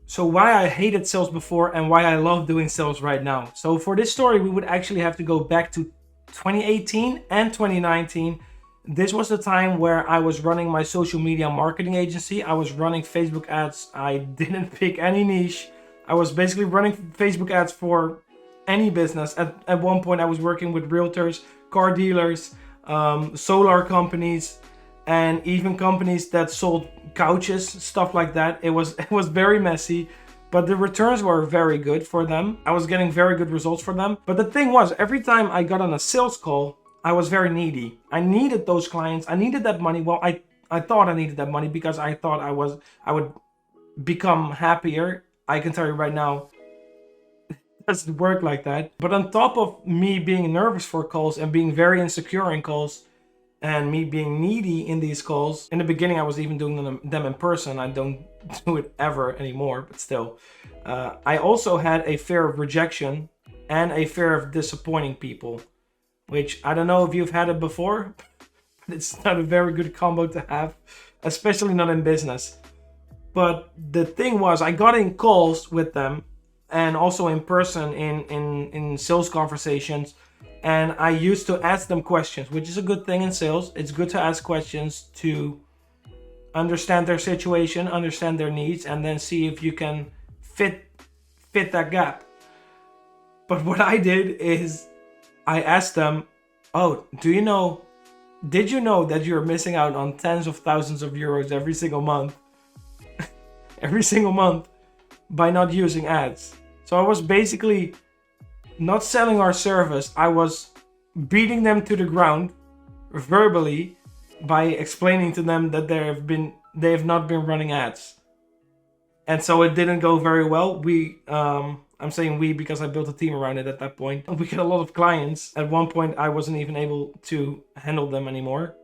So why I hated sales before and why I love doing sales right now. So for this story, we would actually have to go back to 2018 and 2019. This was the time where I was running my social media marketing agency. I was running Facebook ads. I didn't pick any niche. I was basically running Facebook ads for any business. At one point, I was working with realtors, car dealers, solar companies, and even companies that sold couches, stuff like that. It was very messy, but the returns were very good for them. I was getting very good results for them. But the thing was, every time I got on a sales call, I was very needy. I needed those clients. I needed that money. Well, I thought I needed that money because I thought I would become happier. I can tell you right now, it doesn't work like that. But on top of me being nervous for calls and being very insecure in calls, and me being needy in these calls, in the beginning I was even doing them in person. I don't do it ever anymore, but still. I also had a fear of rejection and a fear of disappointing people, which I don't know if you've had it before, but it's not a very good combo to have, especially not in business. But the thing was, I got in calls with them and also in person in sales conversations. And I used to ask them questions, which is a good thing in sales. It's good to ask questions to understand their situation, understand their needs, and then see if you can fit that gap. But what I did is I asked them, oh, did you know that you're missing out on tens of thousands of euros every single month? Every single month by not using ads. So I was basically not selling our service. I was beating them to the ground verbally by explaining to them that they have not been running ads. And so it didn't go very well. I'm saying we because I built a team around it at that point. We got a lot of clients. At one point I wasn't even able to handle them anymore.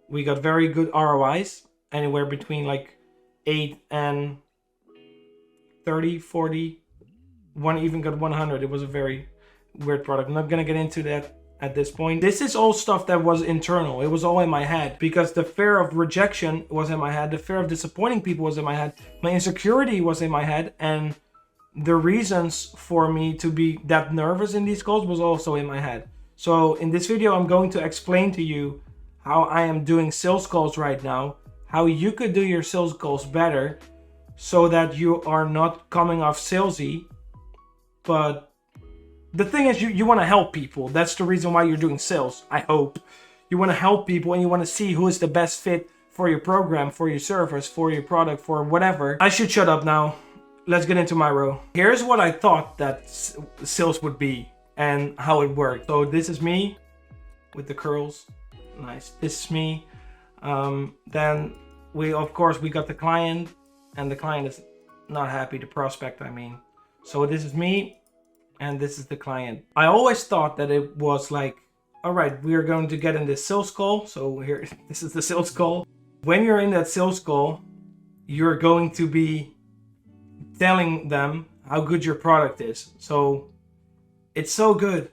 We got very good ROIs, anywhere between like 8 and 30, 40. One even got 100. It was a very weird product. I'm not gonna get into that at this point. This is all stuff that was internal. It was all in my head because the fear of rejection was in my head. The fear of disappointing people was in my head. My insecurity was in my head, and the reasons for me to be that nervous in these calls was also in my head. So in this video, I'm going to explain to you how I am doing sales calls right now, how you could do your sales calls better so that you are not coming off salesy, but the thing is, you want to help people. That's the reason why you're doing sales, I hope. You want to help people and you want to see who is the best fit for your program, for your service, for your product, for whatever. I should shut up now. Let's get into my row. Here's what I thought that sales would be and how it worked. So this is me with the curls. Nice. This is me. Then we got the client, and the client is not happy, the prospect, I mean. So this is me. And this is the client. I always thought that it was like, all right, we are going to get in this sales call. So here, this is the sales call. When you're in that sales call, you're going to be telling them how good your product is. So it's so good.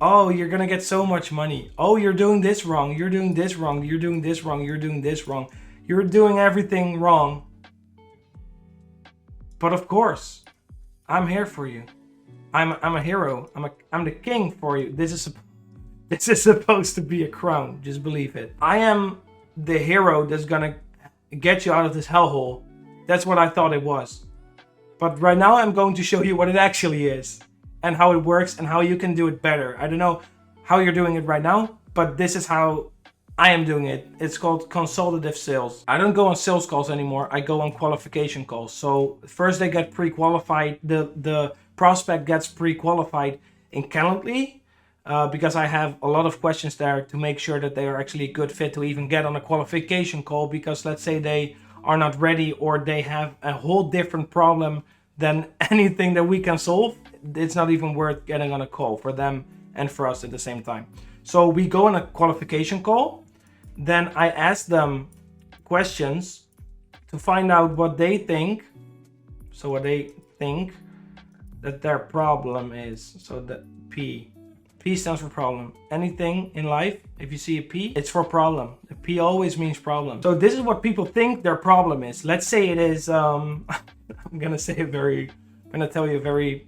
Oh, you're going to get so much money. Oh, you're doing this wrong. You're doing this wrong. You're doing this wrong. You're doing this wrong. You're doing everything wrong. But of course, I'm here for you. I'm a hero. I'm the king for you. This is supposed to be a crown. Just believe it. I am the hero that's gonna get you out of this hellhole. That's what I thought it was. But right now I'm going to show you what it actually is and how it works and how you can do it better. I don't know how you're doing it right now, but this is how I am doing it. It's called consultative sales. I don't go on sales calls anymore. I go on qualification calls. So first they get pre-qualified. The prospect gets pre-qualified in Calendly because I have a lot of questions there to make sure that they are actually a good fit to even get on a qualification call, because let's say they are not ready or they have a whole different problem than anything that we can solve. It's not even worth getting on a call for them and for us at the same time. So we go on a qualification call. Then I ask them questions to find out what they think. So what they think that their problem is. So the P stands for problem. Anything in life, if you see a P, it's for problem. The P always means problem. So this is what people think their problem is. Let's say it is, I'm gonna tell you a very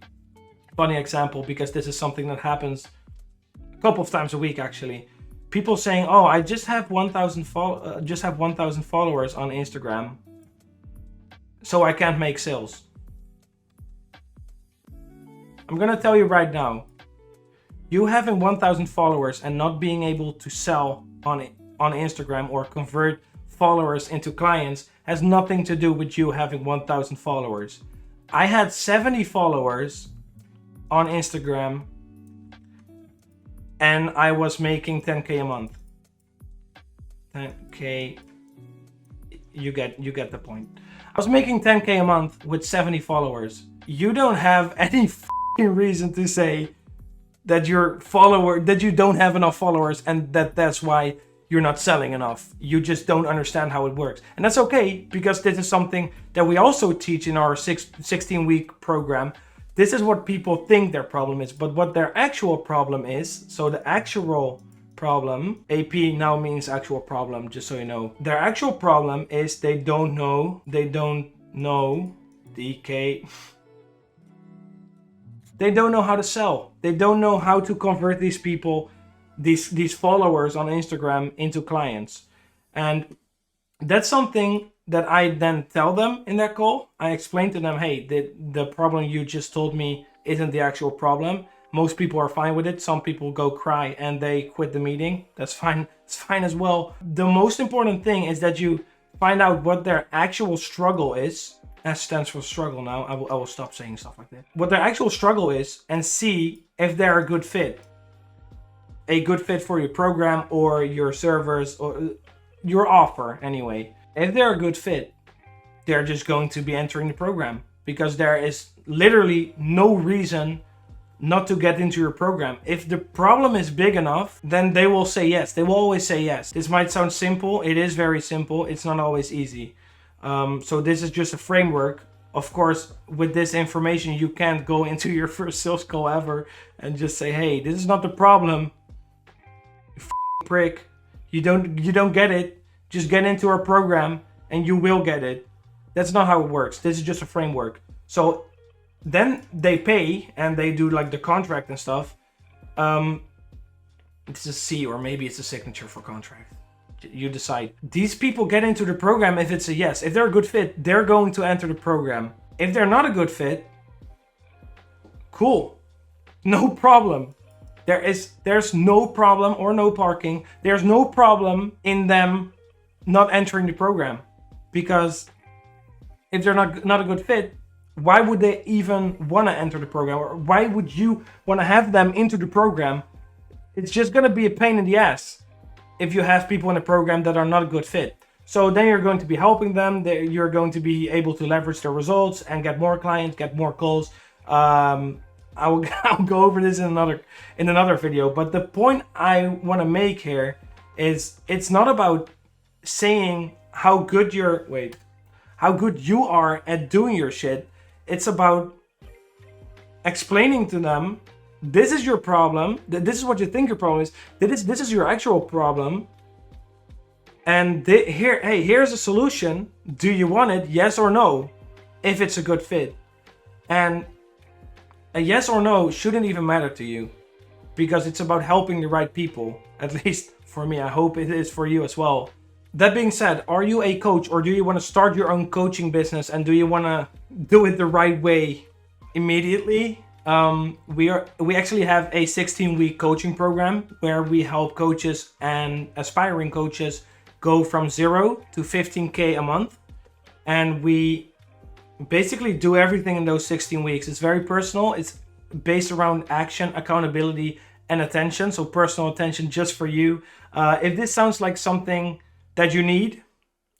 funny example, because this is something that happens a couple of times a week actually. People saying, "Oh, I just have 1,000 followers on Instagram, so I can't make sales." I'm gonna tell you right now, you having 1,000 followers and not being able to sell on Instagram or convert followers into clients has nothing to do with you having 1,000 followers. I had 70 followers on Instagram and I was making 10K a month. 10K, you get the point. I was making 10K a month with 70 followers. You don't have any reason to say that that you don't have enough followers and that's why you're not selling enough. You just don't understand how it works. And that's okay, because this is something that we also teach in our 16-week program. This is what people think their problem is, but what their actual problem is. So the actual problem, AP now means actual problem, just so you know. Their actual problem is they don't know, DK. They don't know how to sell. They don't know how to convert these people, these followers on Instagram into clients. And that's something that I then tell them in that call. I explain to them, hey, the problem you just told me isn't the actual problem. Most people are fine with it. Some people go cry and they quit the meeting. That's fine. It's fine as well. The most important thing is that you find out what their actual struggle is. S stands for struggle now. I will stop saying stuff like that. What their actual struggle is, and see if they're a good fit. A good fit for your program or your servers or your offer anyway. If they're a good fit, they're just going to be entering the program, because there is literally no reason not to get into your program. If the problem is big enough, then they will say yes. They will always say yes. This might sound simple. It is very simple. It's not always easy. So this is just a framework. Of course, with this information, you can't go into your first sales call ever and just say, hey, this is not the problem. You prick. You don't get it. Just get into our program and you will get it. That's not how it works. This is just a framework. So then they pay and they do like the contract and stuff. It's a C, or maybe it's a signature for contract. You decide. These people get into the program if it's a yes. If they're a good fit, they're going to enter the program. If they're not a good fit, cool. No problem. There's no problem or no parking. There's no problem in them not entering the program. Because if they're not a good fit, why would they even want to enter the program? Or why would you want to have them into the program? It's just going to be a pain in the ass if you have people in the program that are not a good fit. So then you're going to be helping them. You're going to be able to leverage their results and get more clients, get more calls. I'll go over this in another video. But the point I want to make here is it's not about saying how good you are at doing your shit. It's about explaining to them, this is your problem. This is what you think your problem is. This is your actual problem. And here's a solution. Do you want it? Yes or no? If it's a good fit. And a yes or no shouldn't even matter to you, because it's about helping the right people. At least for me. I hope it is for you as well. That being said, are you a coach, or do you want to start your own coaching business, and do you want to do it the right way immediately? We actually have a 16-week coaching program where we help coaches and aspiring coaches go from 0 to 15K a month. And we basically do everything in those 16 weeks. It's very personal. It's based around action, accountability, and attention. So personal attention just for you. If this sounds like something that you need,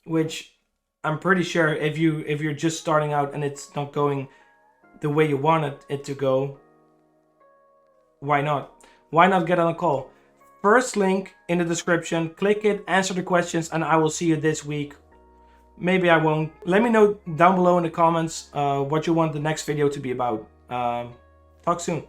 which I'm pretty sure if you're just starting out and it's not going the way you wanted it to go, why not? Why not get on a call? First link in the description, click it, answer the questions, and I will see you this week. Maybe I won't. Let me know down below in the comments what you want the next video to be about. Talk soon.